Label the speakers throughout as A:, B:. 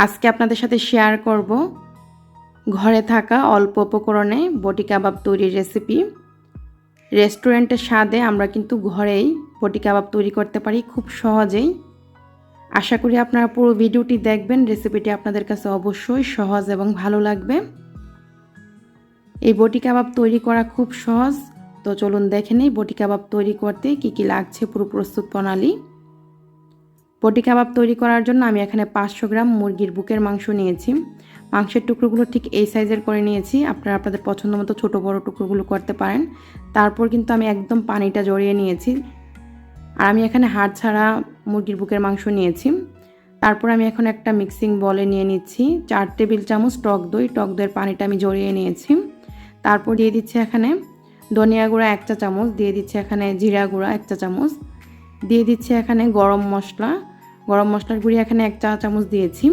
A: আজকে আপনাদের সাথে শেয়ার করব ঘরে থাকা অল্প উপকরণে বটি কাবাব তৈরির রেসিপি। রেস্টুরেন্টের স্বাদে আমরা কিন্তু ঘরেই বটি কাবাব তৈরি করতে পারি খুব সহজেই। আশা করি আপনারা পুরো ভিডিওটি দেখবেন। রেসিপিটি আপনাদের কাছে অবশ্যই সহজ এবং ভালো লাগবে। এই বটি কাবাব তৈরি করা খুব সহজ, তো চলুন দেখে নেই বটি কাবাব তৈরি করতে কি কি লাগছে পুরো প্রস্তুত প্রণালী। বটি কাবাব তৈরি করার জন্য আমি এখানে 500 গ্রাম মুরগির বুকের মাংস নিয়েছি। মাংসের টুকরোগুলো ঠিক এই সাইজের করে নিয়েছি। আপনারা আপনাদের পছন্দ মতো ছোটো বড়ো টুকরোগুলো করতে পারেন। তারপর কিন্তু আমি একদম পানিটা জড়িয়ে নিয়েছি। আর আমি এখানে হাড় ছাড়া মুরগির বুকের মাংস নিয়েছি। তারপর আমি এখন একটা মিক্সিং বলে নিয়ে নিচ্ছি 4 টেবিল চামচ টক দইয়ের পানিটা আমি জড়িয়ে নিয়েছি। তারপর দিয়ে দিচ্ছি এখানে ধনিয়া গুঁড়া 1 চা চামচ, দিয়ে দিচ্ছি এখানে জিরা গুঁড়া 1 চা চামচ, দিয়ে দিচ্ছি এখানে গরম মশলার গুঁড়ি এখানে 1 চা চামচ দিয়েছি।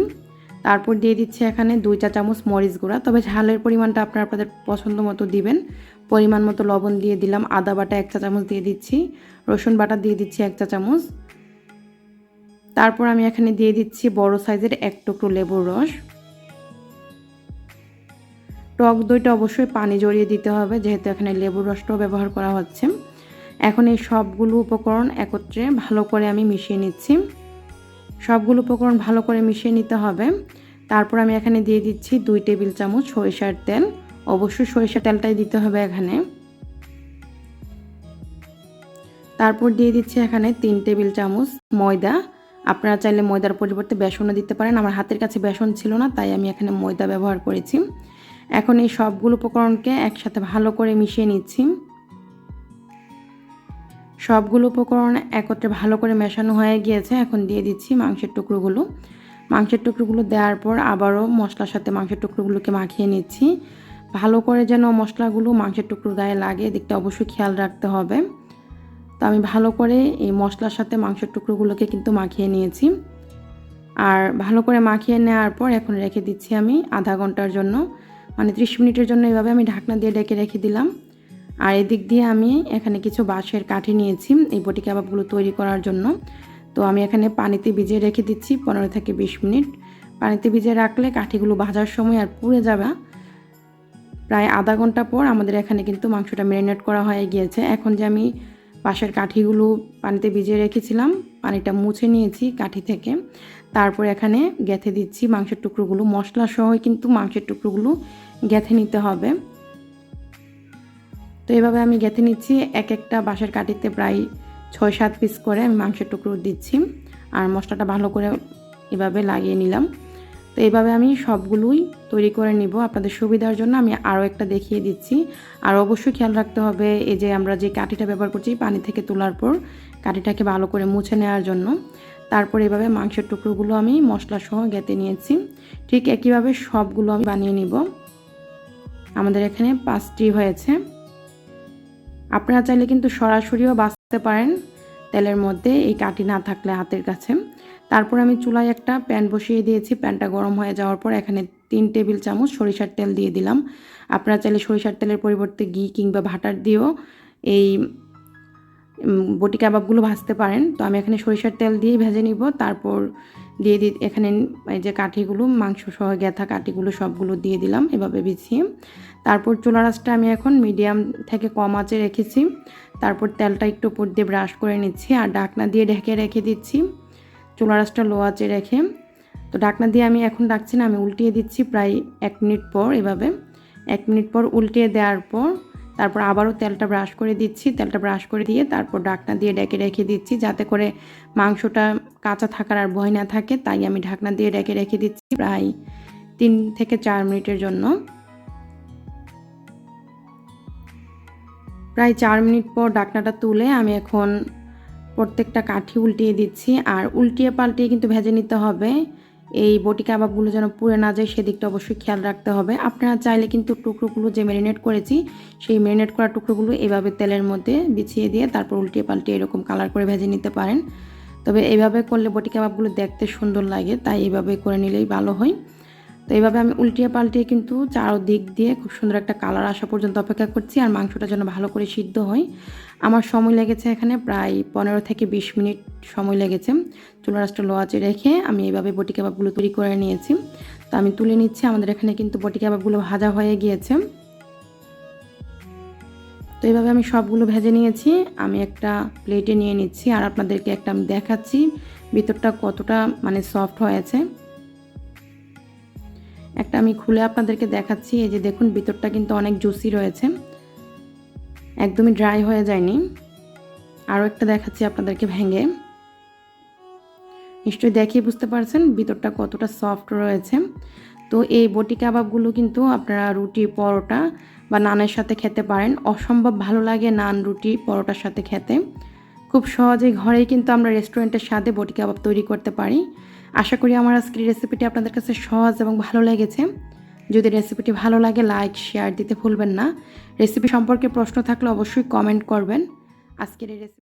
A: তারপর দিয়ে দিচ্ছি এখানে 2 চা চামচ মরিচ গুঁড়া, তবে ঝালের পরিমাণটা আপনারা আপনাদের পছন্দ মতো দিবেন। পরিমাণ মতো লবণ দিয়ে দিলাম। আদা বাটা 1 চা চামচ দিয়ে দিচ্ছি। রসুন বাটা দিয়ে দিচ্ছি 1 চা চামচ। তারপর আমি এখানে দিয়ে দিচ্ছি বড় সাইজের 1 টুকরো লেবুর রস। টক দইটা অবশ্যই পানি জড়িয়ে দিতে হবে, যেহেতু এখানে লেবুর রসটাও ব্যবহার করা হচ্ছে। এখন এই সবগুলো উপকরণ একত্রে ভালো করে আমি মিশিয়ে নিচ্ছি। সবগুলো উপকরণ ভালো করে মিশিয়ে নিতে হবে। তারপর আমি এখানে দিয়ে দিচ্ছি 2 টেবিল চামচ সরিষার তেল। অবশ্যই সরিষার তেলটাই দিতে হবে এখানে। তারপর দিয়ে দিচ্ছি এখানে 3 টেবিল চামচ ময়দা। আপনারা চাইলে ময়দার পরিবর্তে বেসনও দিতে পারেন। আমার হাতের কাছে বেসন ছিল না, তাই আমি এখানে ময়দা ব্যবহার করেছি। এখন এই সবগুলো উপকরণকে একসাথে ভালো করে মিশিয়ে নিচ্ছি। সবগুলো উপকরণ একত্রে ভালো করে মেশানো হয়ে গিয়েছে। এখন দিয়ে দিচ্ছি মাংসের টুকরোগুলো দেওয়ার পর আবারও মশলার সাথে মাংসের টুকরোগুলোকে মাখিয়ে নিচ্ছি। ভালো করে যেন মশলাগুলো মাংসের টুকরোর গায়ে লাগে, এদিকটা অবশ্যই খেয়াল রাখতে হবে। তো আমি ভালো করে এই মশলার সাথে মাংসের টুকরোগুলোকে কিন্তু মাখিয়ে নিয়েছি। আর ভালো করে মাখিয়ে নেওয়ার পর এখন রেখে দিচ্ছি আমি আধা ঘন্টার জন্য, মানে 30 মিনিটের জন্য এভাবে আমি ঢাকনা দিয়ে ঢেকে রেখে দিলাম। আর এদিক দিয়ে আমি এখানে কিছু বাঁশের কাঠি নিয়েছি এই বটি কাবাবগুলো তৈরি করার জন্য। তো আমি এখানে পানিতে ভিজিয়ে রেখে দিচ্ছি 15 থেকে 20 মিনিট। পানিতে ভিজিয়ে রাখলে কাঠিগুলো ভাজার সময় আর পুড়ে যাবে। প্রায় আধা ঘন্টা পর আমাদের এখানে কিন্তু মাংসটা ম্যারিনেট করা হয়ে গিয়েছে। এখন যে আমি বাঁশের কাঠিগুলো পানিতে ভিজিয়ে রেখেছিলাম, পানিটা মুছে নিয়েছি কাঠি থেকে। তারপর এখানে গেঁথে দিচ্ছি মাংসের টুকরোগুলো। মশলা সহই কিন্তু মাংসের টুকরোগুলো গেঁথে নিতে হবে। তো এভাবে আমি গেঁথে নিচ্ছি। এক একটা বাঁশের কাঠিতে প্রায় 6-7 পিস করে আমি মাংসের টুকরো দিচ্ছি। আর মশলাটা ভালো করে এভাবে লাগিয়ে নিলাম। তো এইভাবে আমি সবগুলোই তৈরি করে নিব। আপনাদের সুবিধার জন্য আমি আরও একটা দেখিয়ে দিচ্ছি। আর অবশ্যই খেয়াল রাখতে হবে এই যে আমরা যে কাঠিটা ব্যবহার করছি পানি থেকে তোলার পর কাঠিটাকে ভালো করে মুছে নেওয়ার জন্য। তারপর এভাবে মাংসের টুকরোগুলো আমি মশলা সহ গেঁথে নিয়েছি। ঠিক একইভাবে সবগুলো আমি বানিয়ে নিব। আমাদের এখানে 5টি হয়েছে। আপনারা চাইলে কিন্তু সরাসরিও বাছতে পারেন তেলের মধ্যে, এই কাঠি না থাকলে হাতের কাছে। তারপর আমি চুলায় একটা প্যান বসিয়ে দিয়েছি। প্যানটা গরম হয়ে যাওয়ার পর এখানে 3 টেবিল চামচ সরিষার তেল দিয়ে দিলাম। আপনারা চাইলে সরিষার তেলের পরিবর্তে ঘি কিংবা বাটার দিয়েও এই বটি কাবাবগুলো ভাজতে পারেন। তো আমি এখানে সরিষার তেল দিয়ে ভেজে নিব। তারপর দিয়ে এখানে এই যে কাঠিগুলো মাংস সহ গেঁথা কাঠিগুলো সবগুলো দিয়ে দিলাম এভাবে বিছিয়ে। তারপর চুলার আঁচটা আমি এখন মিডিয়াম থেকে কম আঁচে রেখেছি। তারপর তেলটা একটু উপর দিয়ে ব্রাশ করে নিচ্ছি আর ঢাকনা দিয়ে ঢেকে রেখে দিচ্ছি চুলার আঁচটা লো আঁচে রেখে। তো ঢাকনা দিয়ে আমি এখন ডাকছি না, আমি উল্টিয়ে দিচ্ছি প্রায় 1 মিনিট পর। এভাবে 1 মিনিট পর উল্টিয়ে দেওয়ার পর তারপর আবারও তেলটা ব্রাশ করে দিচ্ছি। তেলটা ব্রাশ করে দিয়ে তারপর ঢাকনা দিয়ে ঢেকে রেখে দিচ্ছি, যাতে করে মাংসটা কাঁচা থাকার আর ভয় না থাকে। তাই আমি ঢাকনা দিয়ে ঢেকে রেখে দিচ্ছি প্রায় 3 থেকে 4 মিনিটের জন্য। প্রায় 4 মিনিট পর ঢাকনাটা তুলে আমি এখন প্রত্যেকটা কাঠি উল্টিয়ে দিচ্ছি। আর উল্টিয়ে পাল্টিয়ে কিন্তু ভেজে নিতে হবে। এই বটি কাবাবগুলো যেন পুড়ে না যায় সেদিকটা অবশ্যই খেয়াল রাখতে হবে। আপনারা চাইলে কিন্তু টুকরোগুলো যে ম্যারিনেট করেছি সেই ম্যারিনেট করা টুকরোগুলো এভাবে তেলের মধ্যে বিছিয়ে দিয়ে তারপর উল্টিয়ে পাল্টিয়ে এরকম কালার করে ভেজে নিতে পারেন। তবে এইভাবে করলে বটি কাবাবগুলো দেখতে সুন্দর লাগে, তাই এইভাবে করে নিলেই ভালো হয়। তো এইভাবে আমি উল্টিয়ে পাল্টিয়ে কিন্তু চারদিক দিয়ে খুব সুন্দর একটা কালার আসা পর্যন্ত অপেক্ষা করছি, আর মাংসটা যেন ভালো করে সিদ্ধ হয়। আমার সময় লেগেছে এখানে প্রায় 15 থেকে 20 মিনিট সময় লেগেছে। চুলার আঁচটা লো আঁচে রেখে আমি এইভাবে বটি কাবাবগুলো তৈরি করে নিয়েছি। তো আমি তুলে নিচ্ছি। আমাদের এখানে কিন্তু বটি কাবাবগুলো ভাজা হয়ে গিয়েছে। তো এইভাবে আমি সবগুলো ভেজে নিয়েছি। আমি একটা প্লেটে নিয়ে নিচ্ছি, আর আপনাদেরকে একটা আমি দেখাচ্ছি ভিতরটা কতটা মানে সফট হয়েছে। একটা আমি খুলে আপনাদেরকে দেখাচ্ছি। এই যে দেখুন, ভিতরটা কিন্তু অনেক জুসি রয়েছে, একদমই ড্রাই হয়ে যায়নি। আরও একটা দেখাচ্ছি আপনাদেরকে ভেঙে, নিশ্চয়ই দেখিয়ে বুঝতে পারছেন ভিতরটা কতটা সফট রয়েছে। তো এই বটি কাবাবগুলো কিন্তু আপনারা রুটি, পরোটা বা নানের সাথে খেতে পারেন। অসম্ভব ভালো লাগে নান, রুটি, পরোটার সাথে খেতে। খুব সহজেই ঘরেই কিন্তু আমরা রেস্টুরেন্টের স্বাদে বটি কাবাব তৈরি করতে পারি। আশা করি আমার আজকের রেসিপিটি আপনাদের কাছে সহজ এবং ভালো লেগেছে। যদি রেসিপিটি ভালো লাগে লাইক, শেয়ার দিতে ভুলবেন না। রেসিপি সম্পর্কে প্রশ্ন থাকলে অবশ্যই কমেন্ট করবেন। আজকের এই রেসিপি